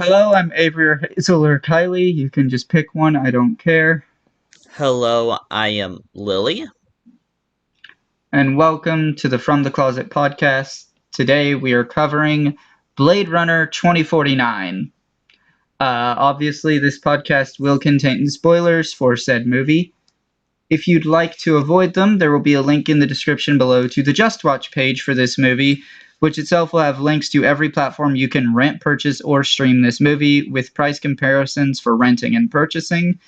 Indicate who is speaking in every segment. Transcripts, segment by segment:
Speaker 1: Hello, I'm Avery or Hazel or Kylie. You can just pick one, I don't care.
Speaker 2: Hello, I am Lily.
Speaker 1: And welcome to the From the Closet podcast. Today we are covering Blade Runner 2049. Obviously, this podcast will contain spoilers for said movie. If you'd like to avoid them, there will be a link in the description below to the Just Watch page for this movie, which itself will have links to every platform you can rent, purchase, or stream this movie with price comparisons for renting and purchasing.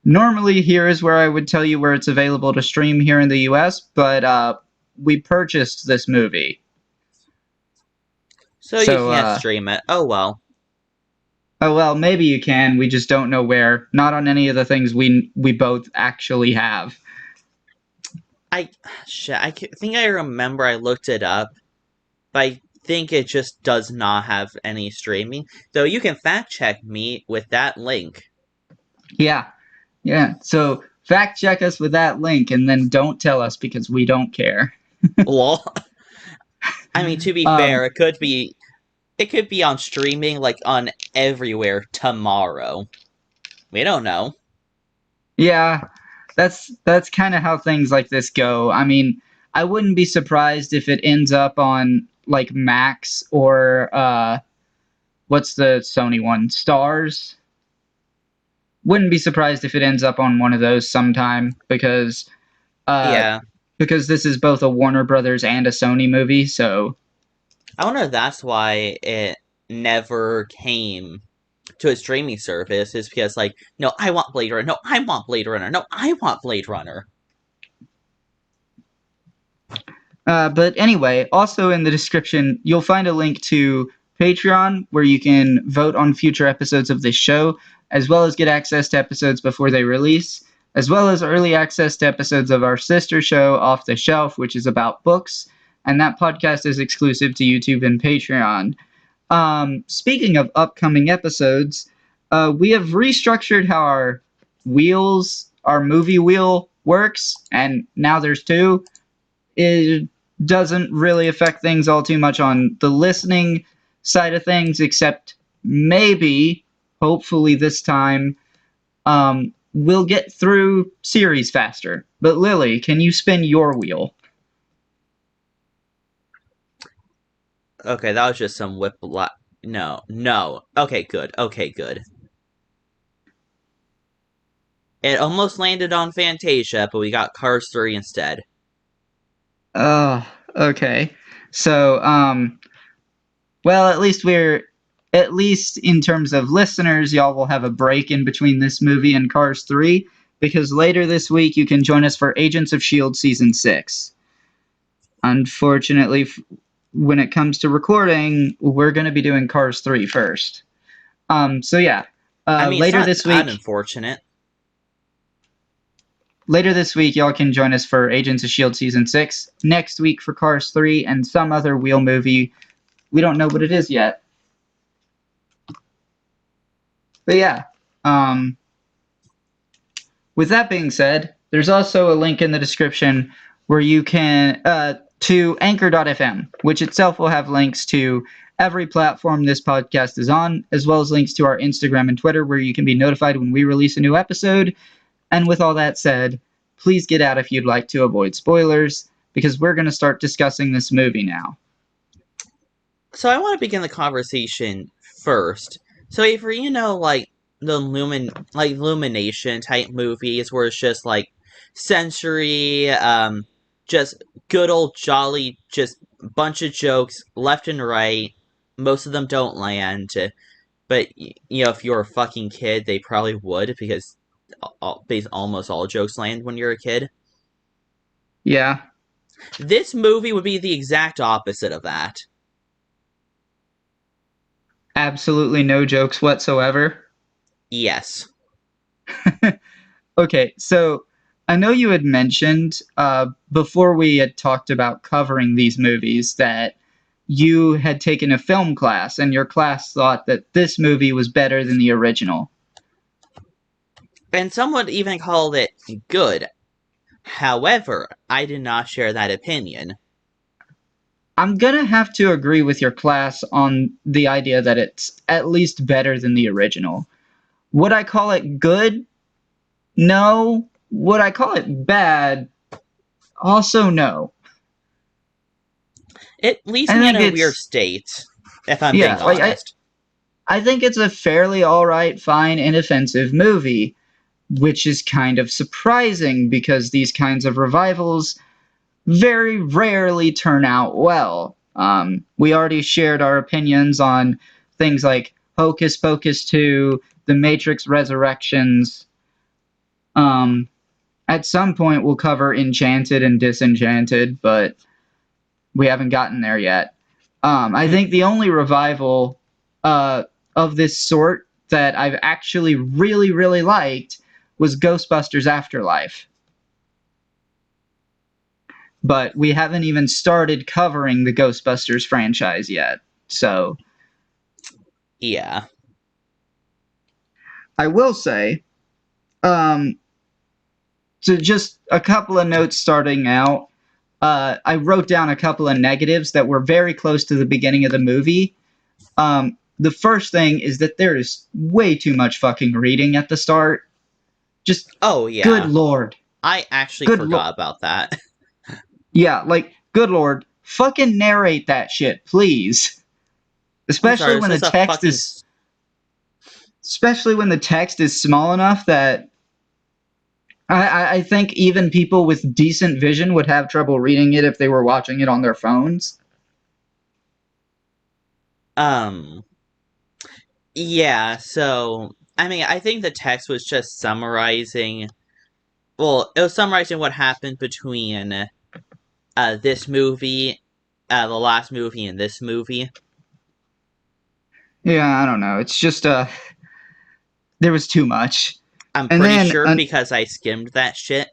Speaker 1: Normally, here is where I would tell you where it's available to stream here in the US, but we purchased this movie.
Speaker 2: So you
Speaker 1: So,
Speaker 2: can't stream it. Oh well.
Speaker 1: oh well, maybe you can. We just don't know where. Not on any of the things we both actually have.
Speaker 2: I think I remember I looked it up, but I think it just does not have any streaming. Though you can fact check me with that link.
Speaker 1: Yeah, yeah. So, fact check us with that link and then don't tell us because we don't care.
Speaker 2: Well, I mean to be
Speaker 1: Um,
Speaker 2: fair, it could be on streaming like on everywhere tomorrow. We don't know.
Speaker 1: yeah, that's kind of how things like this go. I mean, I wouldn't be surprised if it ends up on like Max or what's the Sony one? Stars. Wouldn't be surprised if it ends up on one of those sometime uh
Speaker 2: Yeah.
Speaker 1: because this is both a Warner Brothers and a Sony movie, so
Speaker 2: I wonder if that's why it never came to a streaming service is because like, no, I want Blade Runner. No, I want Blade Runner. No, I want Blade Runner.
Speaker 1: but anyway, also in the description you'll find a link to Patreon where you can vote on future episodes of this show, as well as get access to episodes before they release, as well as early access to episodes of our sister show Off the Shelf, which is about books, and that podcast is exclusive to YouTube and Patreon. Speaking of upcoming episodes, we have restructured how our movie wheel works, and now there's two. It doesn't really affect things all too much on the listening side of things, except maybe, hopefully this time, we'll get through series faster. But Lily, can you spin your wheel?
Speaker 2: Okay, that was just some whip. No, no. Okay, good. Okay, good. It almost landed on Fantasia, but we got Cars 3 instead.
Speaker 1: Oh, okay. So, well, at least in terms of listeners, y'all will have a break in between this movie and Cars 3, because later this week you can join us for Agents of S.H.I.E.L.D. Season 6. Unfortunately, when it comes to recording, we're going to be doing Cars 3 first. So yeah,
Speaker 2: I mean, it's
Speaker 1: later
Speaker 2: not
Speaker 1: this
Speaker 2: that
Speaker 1: week,
Speaker 2: unfortunate.
Speaker 1: y'all can join us for Agents of S.H.I.E.L.D. Season 6. Next week for Cars 3 and some other wheel movie. We don't know what it is yet. But yeah, um, with that being said, there's also a link in the description where you can to anchor.fm, which itself will have links to every platform this podcast is on, as well as links to our Instagram and Twitter where you can be notified when we release a new episode. And with all that said, please get out if you'd like to avoid spoilers, because we're going to start discussing this movie now.
Speaker 2: So I want to begin the conversation first. So Avery, like like Illumination type movies where it's just like sensory, just good old jolly, just bunch of jokes left and right. Most of them don't land, but if you're a fucking kid, they probably would because almost all jokes land when you're a kid.
Speaker 1: Yeah,
Speaker 2: This movie would be the exact opposite of that.
Speaker 1: absolutely no jokes whatsoever.
Speaker 2: Yes.
Speaker 1: Okay, so I know you had mentioned before we had talked about covering these movies that you had taken a film class and your class thought that this movie was better than the original.
Speaker 2: And some would even call it good. However, I did not share that opinion.
Speaker 1: I'm gonna have to agree with your class on the idea that it's at least better than the original. Would I call it good? No. Would I call it bad? Also, no.
Speaker 2: It leaves
Speaker 1: I
Speaker 2: me in
Speaker 1: think
Speaker 2: a weird
Speaker 1: it's
Speaker 2: state, if I'm being
Speaker 1: yeah, like
Speaker 2: honest.
Speaker 1: I think it's a fairly alright, fine, inoffensive movie, which is kind of surprising because these kinds of revivals very rarely turn out well. We already shared our opinions on things like Hocus Pocus 2, The Matrix Resurrections. Um, at some point, we'll cover Enchanted and Disenchanted, but we haven't gotten there yet. I think the only revival uh, of this sort that I've actually really, really liked was Ghostbusters Afterlife. But we haven't even started covering the Ghostbusters franchise yet. So
Speaker 2: Yeah.
Speaker 1: I will say, um, so just a couple of notes starting out. I wrote down a couple of negatives that were very close to the beginning of the movie. The first thing is that there is way too much fucking reading at the start. Just
Speaker 2: Oh,
Speaker 1: good
Speaker 2: yeah.
Speaker 1: lord.
Speaker 2: I actually
Speaker 1: Good lord.
Speaker 2: forgot about that.
Speaker 1: Yeah, like, good lord. Fucking narrate that shit, please.
Speaker 2: I'm
Speaker 1: Especially
Speaker 2: sorry, this
Speaker 1: when the
Speaker 2: is a
Speaker 1: text
Speaker 2: fucking.
Speaker 1: is especially when the text is small enough that I think even people with decent vision would have trouble reading it if they were watching it on their phones.
Speaker 2: Um. Yeah, so. I mean, I think the text was just summarizing. Well, it was summarizing what happened between this movie, the last movie, and this movie.
Speaker 1: Yeah, I don't know. It's just there was too much.
Speaker 2: I'm
Speaker 1: And
Speaker 2: pretty
Speaker 1: then
Speaker 2: sure because I skimmed that shit.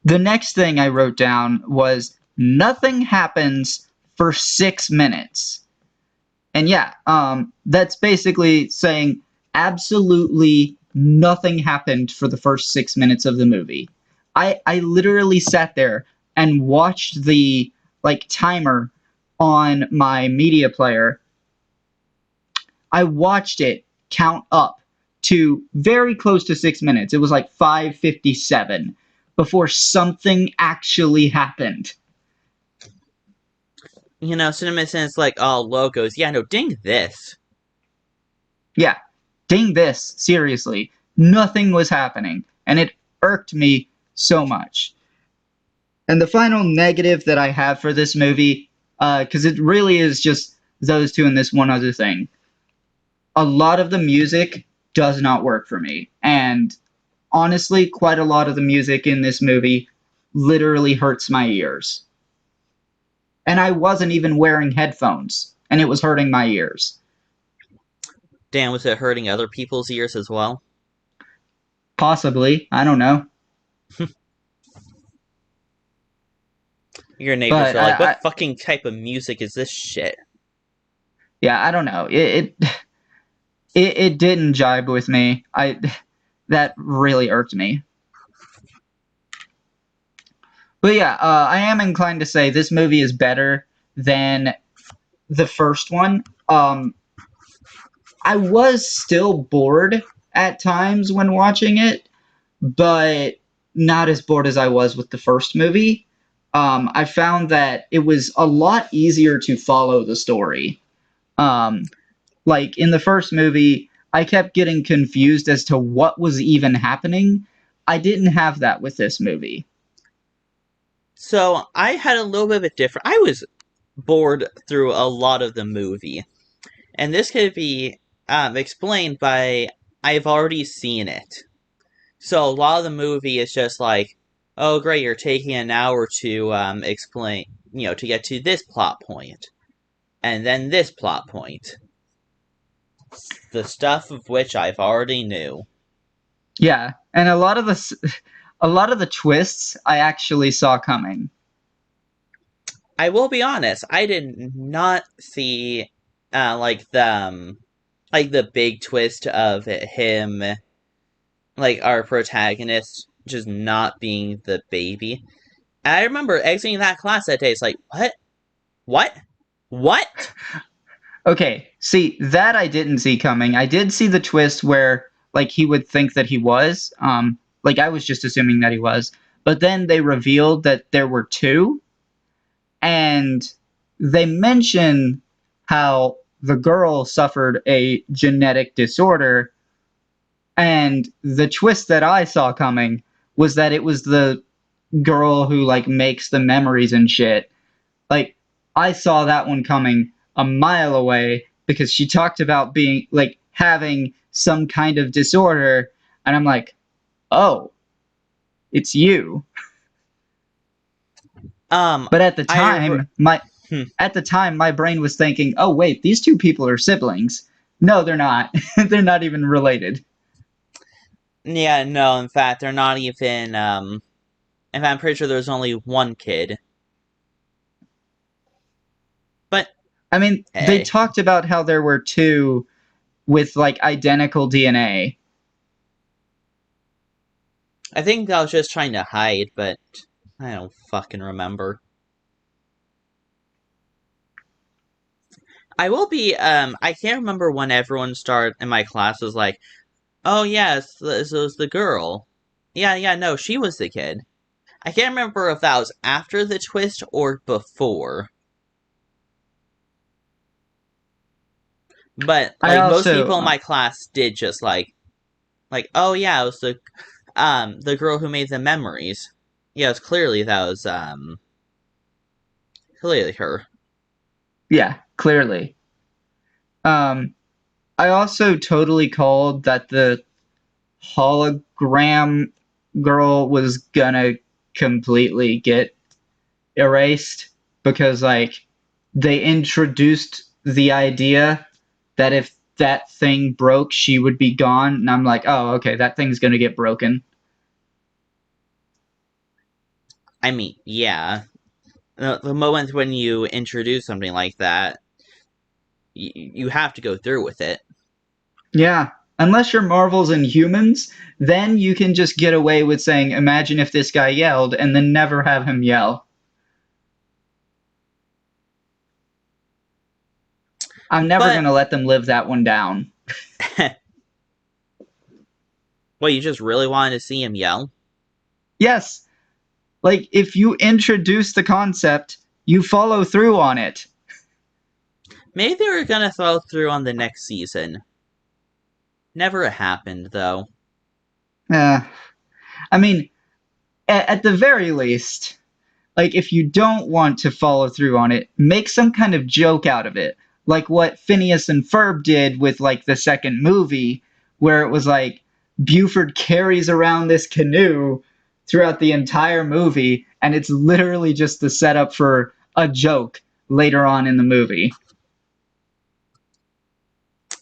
Speaker 1: the next thing I wrote down was nothing happens for 6 minutes. And yeah, that's basically saying absolutely nothing happened for the first 6 minutes of the movie. I literally sat there and watched the like timer on my media player. I watched it count up to very close to 6 minutes. It was like 5:57 before something actually happened.
Speaker 2: You know, Cinema Sense like, oh, logos. Yeah, no, ding this.
Speaker 1: Yeah, dang this, seriously. Nothing was happening, and it irked me so much. And the final negative that I have for this movie, because it really is just those two and this one other thing, a lot of the music does not work for me. And honestly, quite a lot of the music in this movie literally hurts my ears. And I wasn't even wearing headphones, and it was hurting my ears.
Speaker 2: Damn, was it hurting other people's ears as well?
Speaker 1: Possibly, I don't know.
Speaker 2: Your neighbors
Speaker 1: But
Speaker 2: are like, what fucking type of music is this shit?
Speaker 1: yeah, I don't know. It didn't jibe with me. I that really irked me. But yeah, I am inclined to say this movie is better than the first one. I was still bored at times when watching it, but not as bored as I was with the first movie. I found that it was a lot easier to follow the story. Um, like in the first movie, I kept getting confused as to what was even happening. I didn't have that with this movie.
Speaker 2: So I had a little bit of a different. I was bored through a lot of the movie, and this could be explained by I've already seen it. So a lot of the movie is just like, oh great, you're taking an hour to explain, to get to this plot point, and then this plot point, the stuff of which I've already knew.
Speaker 1: Yeah, and a lot of the twists I actually saw coming.
Speaker 2: I will be honest, I did not see like the big twist of him, like our protagonist just not being the baby. And I remember exiting that class that day. It's like, what? What? What?
Speaker 1: Okay, see, that I didn't see coming. I did see the twist where like he would think that he was. Like I was just assuming that he was. But then they revealed that there were two, and they mention how the girl suffered a genetic disorder, and the twist that I saw coming was that it was the girl who like makes the memories and shit. Like I saw that one coming a mile away because she talked about being like having some kind of disorder, and I'm like, "Oh, it's you."
Speaker 2: Um,
Speaker 1: But at the
Speaker 2: I.
Speaker 1: time, my brain was thinking, "Oh wait, these two people are siblings." No, they're not. They're not even related.
Speaker 2: Yeah, no, in fact, they're not even, in fact, I'm pretty sure there's only one kid. But,
Speaker 1: I mean, they
Speaker 2: hey.
Speaker 1: talked about how there were two with like identical DNA.
Speaker 2: I think I was just trying to hide, but I don't fucking remember. I will be, I can't remember when everyone started in my class was like, oh, yes, this was the girl. Yeah, yeah, no, she was the kid. I can't remember if that was after the twist or before. But,
Speaker 1: I
Speaker 2: like, most
Speaker 1: also
Speaker 2: people in my class did just, oh, yeah, it was the girl who made the memories. Yeah, it's clearly that was, clearly her.
Speaker 1: yeah, clearly. Um I also totally called that the hologram girl was gonna completely get erased because like they introduced the idea that if that thing broke she would be gone, and I'm like, oh okay, that thing's gonna get broken.
Speaker 2: I mean, yeah. The moment when you introduce something like that, you have to go through with it.
Speaker 1: Yeah, unless you're Marvel's Inhumans, then you can just get away with saying imagine if this guy yelled and then never have him yell. I'm never
Speaker 2: But,
Speaker 1: gonna let them live that one down.
Speaker 2: well, you just really wanted to see him yell?
Speaker 1: Yes, like if you introduce the concept, you follow through on it.
Speaker 2: Maybe they were gonna throw through on the next season. Never happened, though.
Speaker 1: uh, I mean, at the very least, like if you don't want to follow through on it, make some kind of joke out of it, like what Phineas and Ferb did with like the second movie, where it was like Buford carries around this canoe throughout the entire movie, and it's literally just the setup for a joke later on in the movie.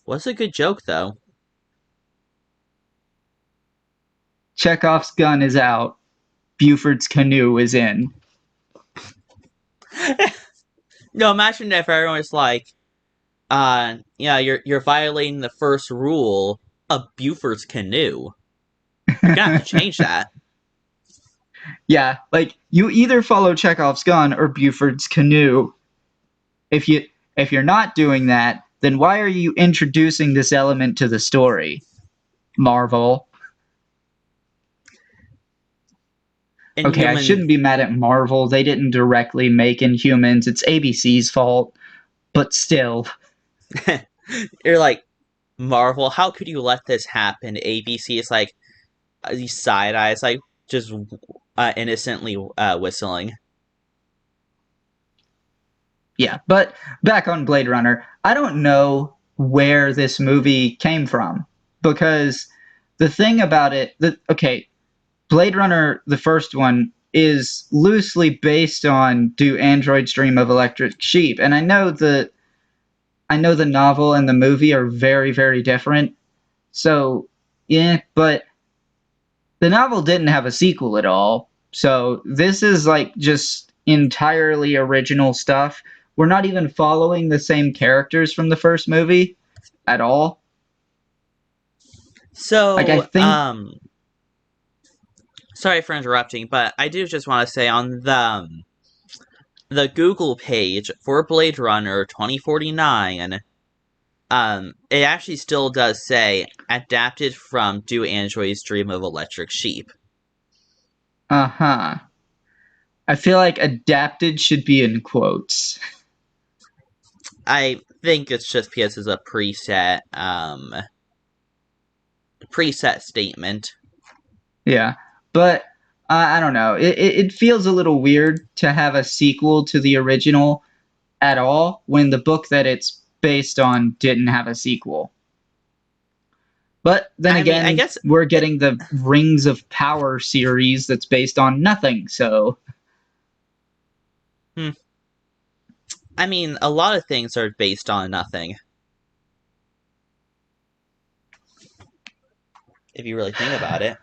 Speaker 2: Was a good joke, though.
Speaker 1: Chekhov's gun is out, Buford's canoe is in.
Speaker 2: No, imagine if everyone was like, yeah, you're violating the first rule of Buford's canoe. You're gonna have to change that.
Speaker 1: Yeah, like you either follow Chekhov's gun or Buford's canoe. If you if you're not doing that, then why are you introducing this element to the story? Marvel. Okay, I
Speaker 2: Inhuman.
Speaker 1: shouldn't be mad at Marvel. They didn't directly make Inhumans. It's ABC's fault, but still.
Speaker 2: You're like, Marvel, how could you let this happen? ABC is like, these side eyes, like, just innocently whistling.
Speaker 1: Yeah, but back on Blade Runner, I don't know where this movie came from because the thing about it, okay, Blade Runner, the first one, is loosely based on Do Androids Dream of Electric Sheep, and I know the novel and the movie are very very different. So yeah, but the novel didn't have a sequel at all. So this is like just entirely original stuff. We're not even following the same characters from the first movie at all. Like I
Speaker 2: So,
Speaker 1: think
Speaker 2: sorry for interrupting, but I do just want to say on the the Google page for Blade Runner 2049, it actually still does say adapted from Do Androids Dream of Electric Sheep.
Speaker 1: Uh-huh. I feel like adapted should be in quotes.
Speaker 2: I think it's just because it's a preset statement.
Speaker 1: Yeah. But I don't know. It feels a little weird to have a sequel to the original at all when the book that it's based on didn't have a sequel. But then
Speaker 2: I mean, I
Speaker 1: again,
Speaker 2: guess
Speaker 1: we're
Speaker 2: it,
Speaker 1: getting the Rings of Power series that's based on nothing. So,
Speaker 2: hmm, I mean, a lot of things are based on nothing if you really think about it.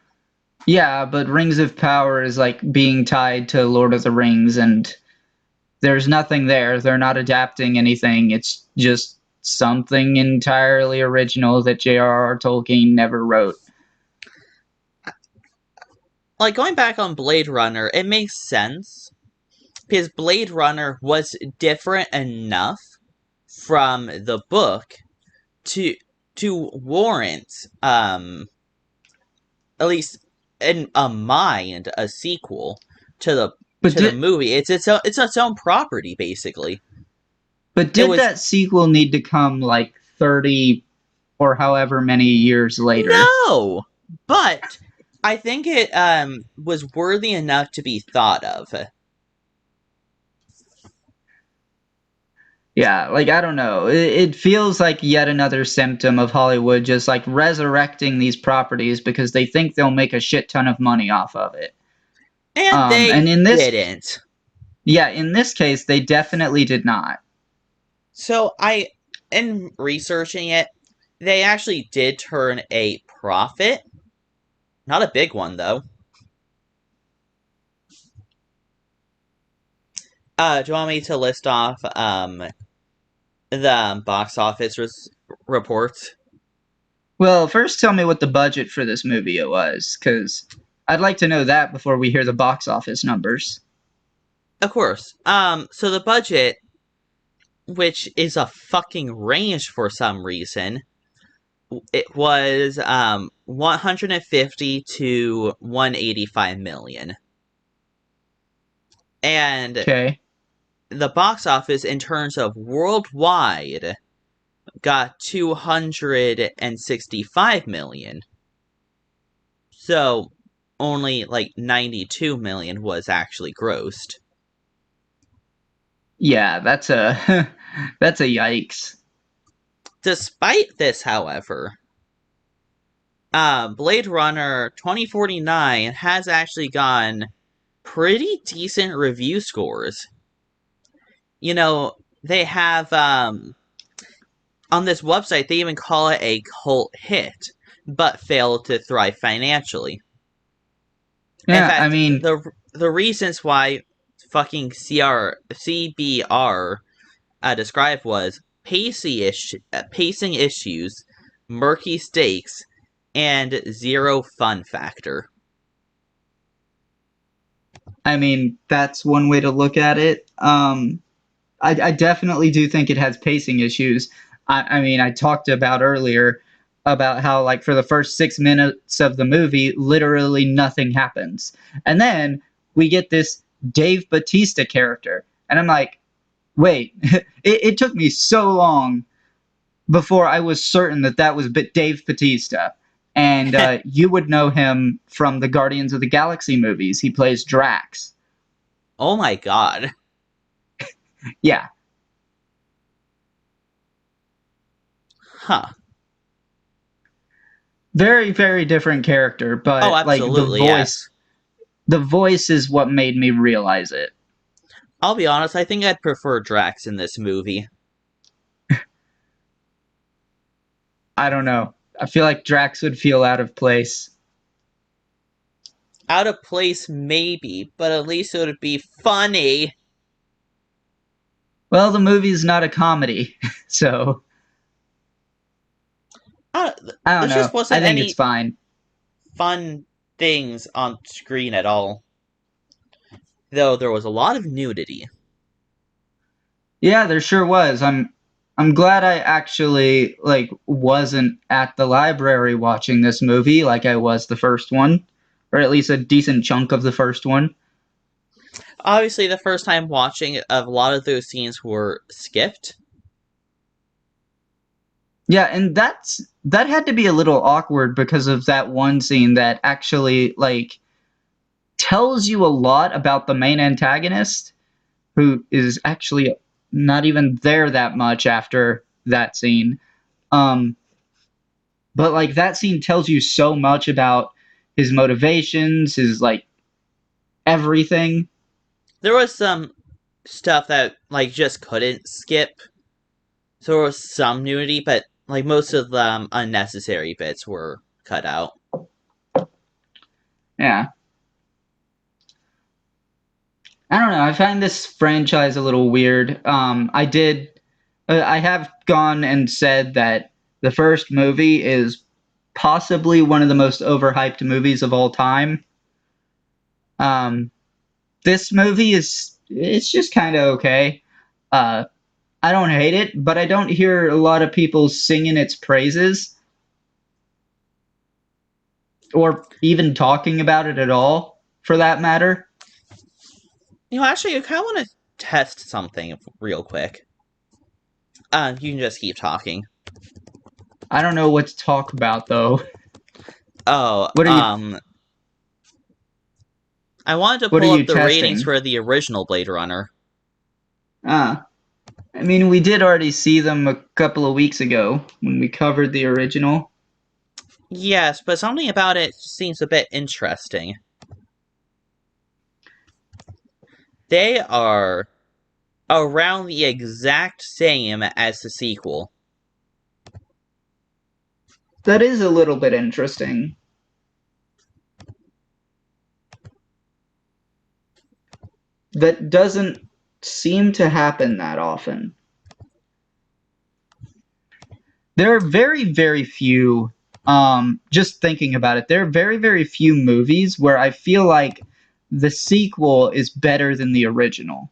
Speaker 1: yeah, but Rings of Power is like being tied to Lord of the Rings, and there's nothing there. They're not adapting anything. It's just something entirely original that J.R.R. Tolkien never wrote.
Speaker 2: Like going back on Blade Runner, it makes sense because Blade Runner was different enough from the book to warrant at least in a mind a sequel to the
Speaker 1: But did
Speaker 2: movie. It's its own property basically.
Speaker 1: but
Speaker 2: It
Speaker 1: did
Speaker 2: was
Speaker 1: that sequel need to come like 30 or however many years later?
Speaker 2: no, but I think it was worthy enough to be thought of.
Speaker 1: Yeah, like I don't know. It feels like yet another symptom of Hollywood just like resurrecting these properties because they think they'll make a shit ton of money off of it.
Speaker 2: And
Speaker 1: And
Speaker 2: they
Speaker 1: in this,
Speaker 2: didn't.
Speaker 1: yeah, in this case, they definitely did not.
Speaker 2: So in researching it, they actually did turn a profit. Not a big one though. Do you want me to list off the box office reports?
Speaker 1: Well, first tell me what the budget for this movie it was, because I'd like to know that before we hear the box office numbers.
Speaker 2: Of course. So the budget, which is a fucking range for some reason, it was 150 to 185 million. And
Speaker 1: Okay.
Speaker 2: the box office in terms of worldwide got 265 million. So only like 92 million was actually grossed.
Speaker 1: Yeah, that's a that's a yikes.
Speaker 2: Despite this, however, Blade Runner 2049 has actually gotten pretty decent review scores. You know, they have on this website they even call it a cult hit, but failed to thrive financially. In
Speaker 1: Yeah, I
Speaker 2: fact,
Speaker 1: mean,
Speaker 2: the reasons why fucking CBR described was pacing issues, murky stakes, and zero fun factor.
Speaker 1: that's one way to look at it. I definitely do think it has pacing issues. I talked about earlier about how, like, for the first 6 minutes of the movie, literally nothing happens. And then we get this Dave Bautista character. And I'm like, wait, it took me so long before I was certain that that was Dave Bautista. And you would know him from the Guardians of the Galaxy movies. He plays Drax.
Speaker 2: Oh my god.
Speaker 1: Yeah,
Speaker 2: Huh.
Speaker 1: very, very different character,
Speaker 2: Oh,
Speaker 1: but like
Speaker 2: absolutely, yes.
Speaker 1: the voice is what made me realize it.
Speaker 2: I'll be honest, I think I'd prefer Drax in this movie.
Speaker 1: I don't know. I feel like Drax would feel out of place.
Speaker 2: Out of place, maybe, but at least it would be funny.
Speaker 1: Well, the movie's not a comedy, so
Speaker 2: Uh,
Speaker 1: I don't
Speaker 2: there just
Speaker 1: know. I
Speaker 2: wasn't
Speaker 1: think it's
Speaker 2: any
Speaker 1: fine.
Speaker 2: fun things on screen at all. Though there was a lot of nudity.
Speaker 1: Yeah, there sure was. I'm glad I actually like wasn't at the library watching this movie like I was the first one, or at least a decent chunk of the first one.
Speaker 2: Obviously, the first time watching, a lot of those scenes were skipped.
Speaker 1: Yeah, and that had to be a little awkward because of that one scene that actually like tells you a lot about the main antagonist who is actually not even there that much after that scene. Um but like that scene tells you so much about his motivations, his like everything.
Speaker 2: There was some stuff that like just couldn't skip. So there was some nudity, but like most of the unnecessary bits were cut out.
Speaker 1: Yeah. I don't know. I find this franchise a little weird. I have gone and said that the first movie is possibly one of the most overhyped movies of all time. Um, this movie it's just kind of okay. Uh, I don't hate it, but I don't hear a lot of people singing its praises or even talking about it at all, for that matter.
Speaker 2: Actually, I kind of want to test something real quick. You can just keep talking.
Speaker 1: I don't know what to talk about though.
Speaker 2: Oh,
Speaker 1: What are you
Speaker 2: I wanted to
Speaker 1: What are
Speaker 2: pull
Speaker 1: you
Speaker 2: up the ratings
Speaker 1: testing?
Speaker 2: for the original Blade Runner.
Speaker 1: Uh, I mean, we did already see them a couple of weeks ago when we covered the original.
Speaker 2: Yes, but something about it seems a bit interesting. They are around the exact same as the sequel.
Speaker 1: That is a little bit interesting. That doesn't seem to happen that often. There are very, very few, just thinking about it, there are very, very few movies where I feel like the sequel is better than the original.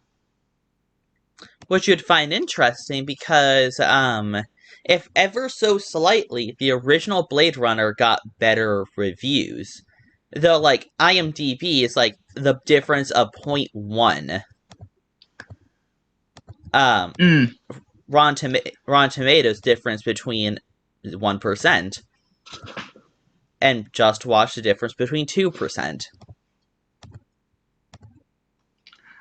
Speaker 2: Which you'd find interesting because, if ever so slightly, the original Blade Runner got better reviews. Though, like, IMDb is like the difference of point 0.1. Um,
Speaker 1: Mm.
Speaker 2: Rotten Tomatoes difference between 1%, and Just Watch the difference between 2%.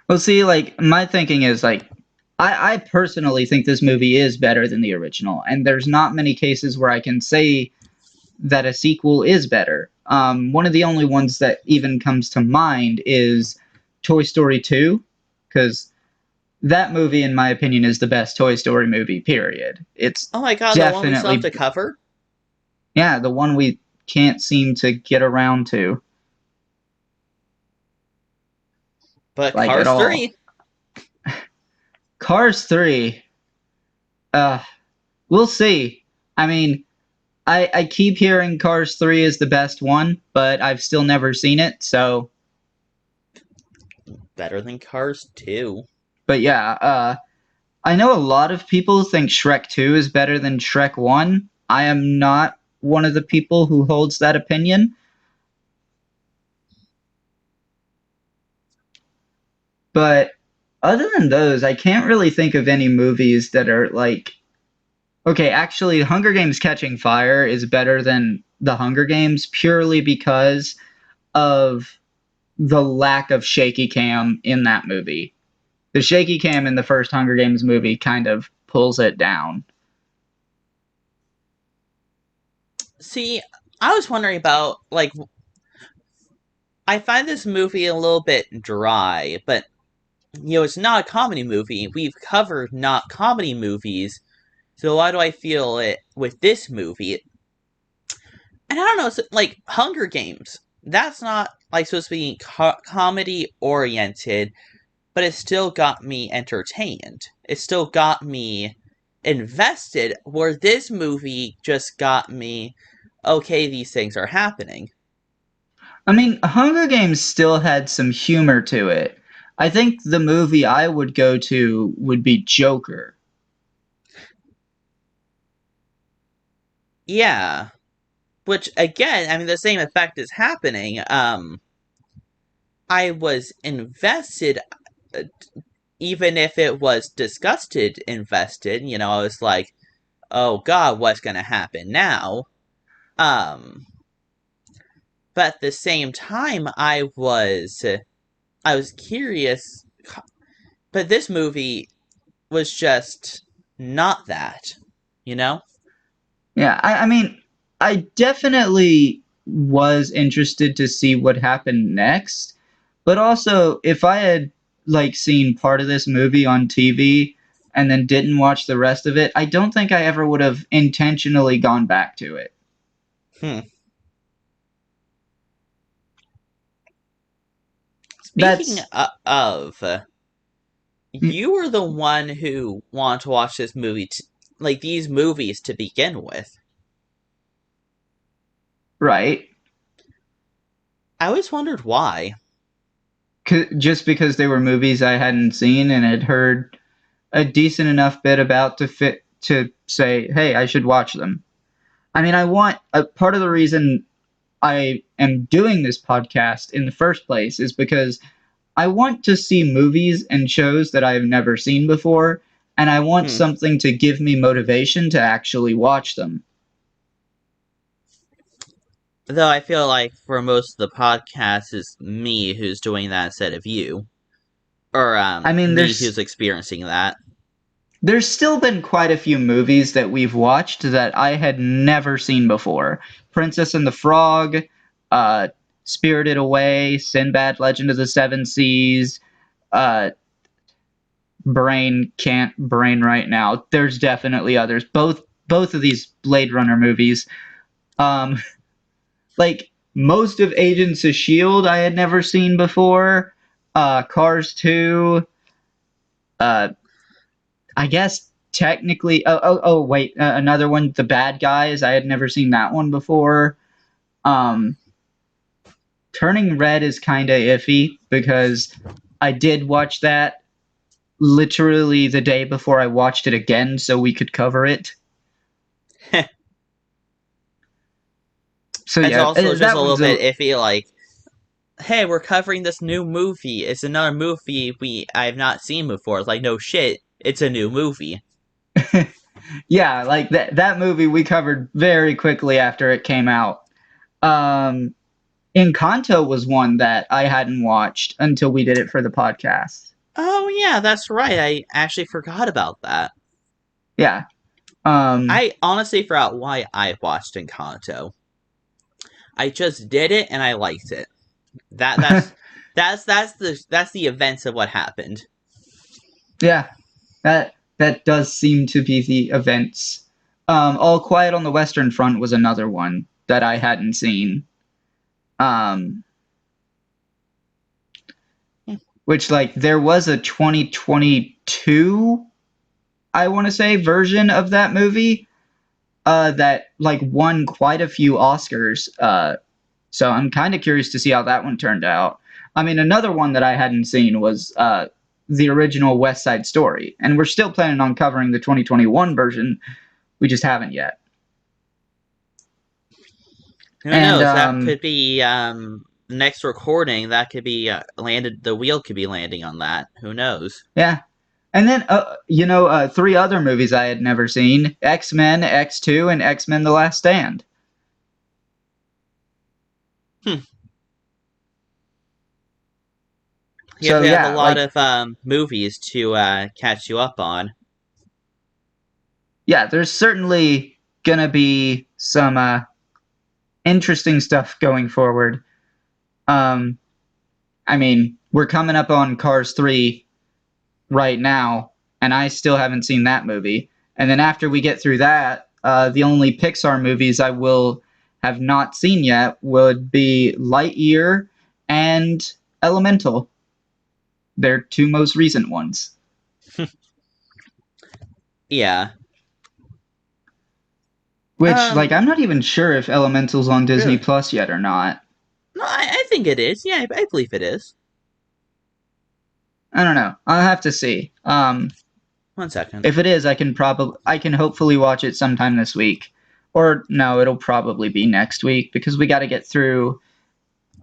Speaker 1: Well, see, like, my thinking is, like, I personally think this movie is better than the original, and there's not many cases where I can say that a sequel is better. One of the only ones that even comes to mind is Toy Story 2, because that movie, in my opinion, is the best Toy Story movie, period. It's
Speaker 2: Oh my god, the one we still have
Speaker 1: definitely,
Speaker 2: to cover?
Speaker 1: yeah, the one we can't seem to get around to,
Speaker 2: But
Speaker 1: like, at
Speaker 2: Cars
Speaker 1: all.
Speaker 2: 3.
Speaker 1: Cars 3, uh, we'll see. I mean, I keep hearing Cars 3 is the best one, but I've still never seen it, so,
Speaker 2: Better than Cars 2.
Speaker 1: but yeah, I know a lot of people think Shrek 2 is better than Shrek 1. I am not one of the people who holds that opinion, but other than those, I can't really think of any movies that are like okay, actually Hunger Games Catching Fire is better than The Hunger Games purely because of the lack of shaky cam in that movie. The shaky cam in the first Hunger Games movie kind of pulls it down.
Speaker 2: See, I was wondering about, like, I find this movie a little bit dry, but, it's not a comedy movie. We've covered not comedy movies, so why do I feel it with this movie? And I don't know, like, Hunger Games. That's not, like, supposed to be comedy oriented, but it still got me entertained. It still got me invested, where this movie just got me, okay, these things are happening.
Speaker 1: I mean, Hunger Games still had some humor to it. I think the movie I would go to would be Joker.
Speaker 2: Yeah. Which again, I mean, the same effect is happening. I was invested, uh, even if it was disgusted invested. I was like, "Oh God, what's gonna happen now?" Um, but at the same time, I was curious. But this movie was just not that, you know.
Speaker 1: Yeah, I mean, I definitely was interested to see what happened next, but also if I had like seen part of this movie on TV and then didn't watch the rest of it, I don't think I ever would have intentionally gone back to it.
Speaker 2: Hmm. Speaking
Speaker 1: That's
Speaker 2: of, you were the one who wanted to watch this movie, like these movies to begin with.
Speaker 1: right.
Speaker 2: I always wondered why.
Speaker 1: Just because they were movies I hadn't seen and had heard a decent enough bit about to fit to say, hey, I should watch them. I mean, I want a part of the reason I am doing this podcast in the first place is because I want to see movies and shows that I've never seen before, and I want
Speaker 2: Hmm.
Speaker 1: something to give me motivation to actually watch them.
Speaker 2: Though I feel like for most of the podcast is me who's doing that instead of you, or
Speaker 1: I mean,
Speaker 2: me who's experiencing that.
Speaker 1: there's still been quite a few movies that we've watched that I had never seen before. Princess and the Frog, uh, Spirited Away, Sinbad, Legend of the Seven Seas, uh, brain right now. There's definitely others. Both of these Blade Runner movies. Um, like most of Agents of Shield, I had never seen before. Cars 2. Uh, I guess technically. Wait, another one, The Bad Guys. I had never seen that one before. Um, Turning Red is kind of iffy because I did watch that literally the day before I watched it again, so we could cover it. So
Speaker 2: It's
Speaker 1: yeah,
Speaker 2: also just
Speaker 1: that
Speaker 2: a little
Speaker 1: one's
Speaker 2: bit
Speaker 1: a
Speaker 2: iffy, like, hey, we're covering this new movie. It's another movie I've not seen before. It's like, no shit, it's a new movie.
Speaker 1: yeah, like that movie we covered very quickly after it came out. Um, Encanto was one that I hadn't watched until we did it for the podcast.
Speaker 2: Oh yeah, that's right. I actually forgot about that.
Speaker 1: Yeah. Um,
Speaker 2: I honestly forgot why I watched Encanto. I just did it and I liked it. That that's the events of what happened.
Speaker 1: yeah, that does seem to be the events. All Quiet on the Western Front was another one that I hadn't seen. Um, which like there was a 2022, I want to say, version of that movie that like won quite a few Oscars. So I'm kind of curious to see how that one turned out. I mean, another one that I hadn't seen was the original West Side Story, and we're still planning on covering the 2021 version. We just haven't yet.
Speaker 2: Who
Speaker 1: And
Speaker 2: knows? That could be next recording. That could be landed. The wheel could be landing on that. Who knows?
Speaker 1: yeah, and then three other movies I had never seen: X-Men, X2, and X-Men: The Last Stand.
Speaker 2: Hmm. You have
Speaker 1: So
Speaker 2: to have a
Speaker 1: yeah,
Speaker 2: lot
Speaker 1: like
Speaker 2: of movies to catch you up on.
Speaker 1: yeah, there's certainly gonna be some interesting stuff going forward. Um, I mean, we're coming up on Cars 3 right now, and I still haven't seen that movie. And then after we get through that, the only Pixar movies I will have not seen yet would be Lightyear and Elemental. They're two most recent ones.
Speaker 2: Yeah.
Speaker 1: Which, like,
Speaker 2: Um.
Speaker 1: I'm not even sure if Elemental's on Disney
Speaker 2: Really?
Speaker 1: Plus yet or not.
Speaker 2: No, I think it is. Yeah, I believe it is.
Speaker 1: I don't know. I'll have to see.
Speaker 2: 1 second.
Speaker 1: If it is, I can hopefully watch it sometime this week. Or no, it'll probably be next week because we got to get through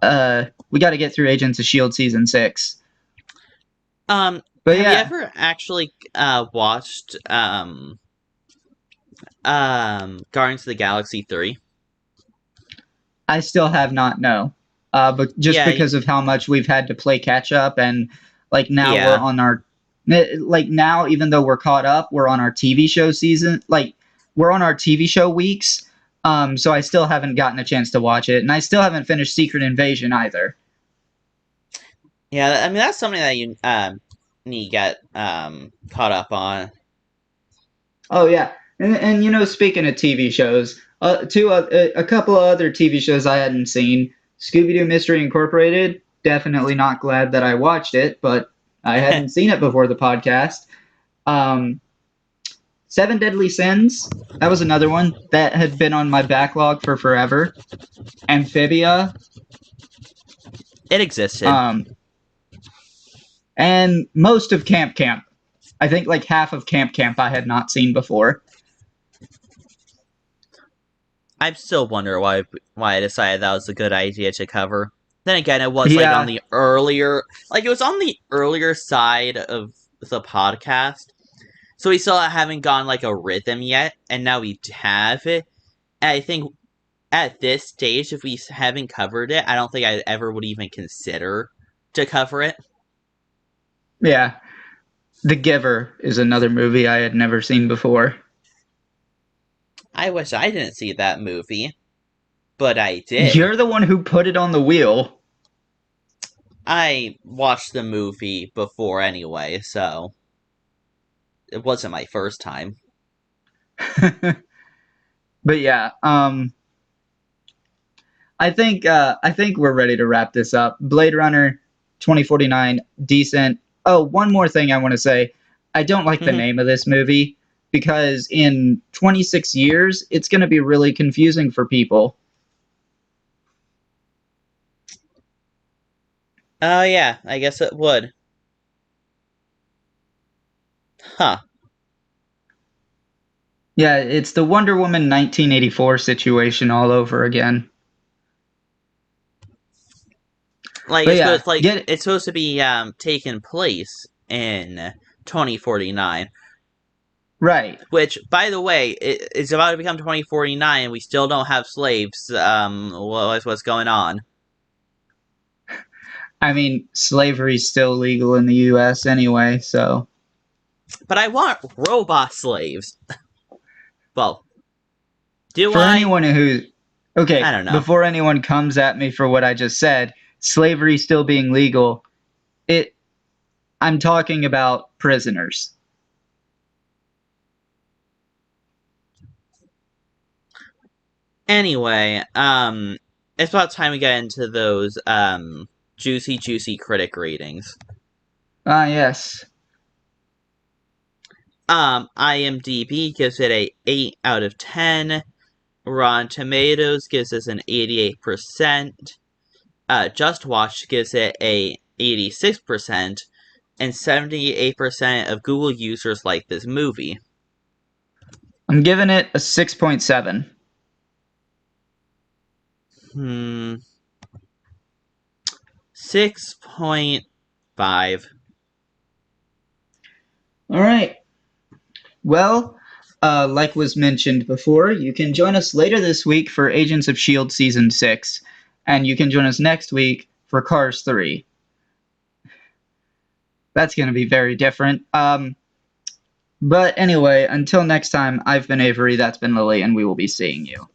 Speaker 1: Agents of Shield season 6. But
Speaker 2: Have you
Speaker 1: yeah,
Speaker 2: ever actually watched Guardians of the Galaxy 3?
Speaker 1: I still have not no. But just
Speaker 2: Yeah,
Speaker 1: because of how much we've had to play catch up and like now we're
Speaker 2: yeah.
Speaker 1: on our like now even though we're caught up, we're on our TV show season. Like we're on our TV show weeks. So I still haven't gotten a chance to watch it and I still haven't finished Secret Invasion either.
Speaker 2: Yeah, I mean that's something that you need to get caught up on.
Speaker 1: Oh yeah. And you know speaking of TV shows, a couple of other TV shows I hadn't seen. Scooby-Doo Mystery Incorporated, definitely not glad that I watched it, but I hadn't seen it before the podcast. Um, Seven Deadly Sins, that was another one that had been on my backlog for forever. Amphibia,
Speaker 2: It existed.
Speaker 1: um, and most of Camp Camp. I think like half of Camp Camp I had not seen before.
Speaker 2: I still wonder why I decided that was a good idea to cover. Then again, it was like on
Speaker 1: Yeah,
Speaker 2: the earlier, like it was on the earlier side of the podcast, so we still haven't gone like a rhythm yet, and now we have it. And I think at this stage, if we haven't covered it, I don't think I ever would even consider to cover it.
Speaker 1: yeah. The Giver is another movie I had never seen before.
Speaker 2: I wish I didn't see that movie, but I did.
Speaker 1: You're the one who put it on the wheel.
Speaker 2: I watched the movie before anyway, so it wasn't my first time.
Speaker 1: But yeah, I think we're ready to wrap this up. Blade Runner 2049, decent. Oh, one more thing I want to say. I don't like the name of this movie because in 26 years it's going to be really confusing for people.
Speaker 2: Oh yeah, I guess it would. Huh.
Speaker 1: Yeah, it's the Wonder Woman 1984 situation all over again.
Speaker 2: Like
Speaker 1: But yeah, get
Speaker 2: it's supposed to be taking place in 2049,
Speaker 1: right.
Speaker 2: which by the way, it's about to become 2049 and we still don't have slaves. What's going on?
Speaker 1: I mean, slavery's still legal in the US anyway, so
Speaker 2: But I want robot slaves. Well, do
Speaker 1: for
Speaker 2: I?
Speaker 1: anyone who
Speaker 2: I
Speaker 1: okay,
Speaker 2: don't know.
Speaker 1: before anyone comes at me for what I just said, slavery still being legal, it I'm talking about prisoners.
Speaker 2: Anyway, it's about time we get into those juicy critic ratings.
Speaker 1: Ah, yes.
Speaker 2: IMDb gives it a 8 out of 10. Rotten Tomatoes gives us an 88%. Just Watch gives it a 86%, and 78% of Google users like this movie.
Speaker 1: I'm giving it a 6.7.
Speaker 2: Hmm, 6.5.
Speaker 1: All right. Well, like was mentioned before, you can join us later this week for Agents of Shield season 6, and you can join us next week for Cars 3. That's going to be very different. But anyway, until next time, I've been Avery, that's been Lily, and we will be seeing you.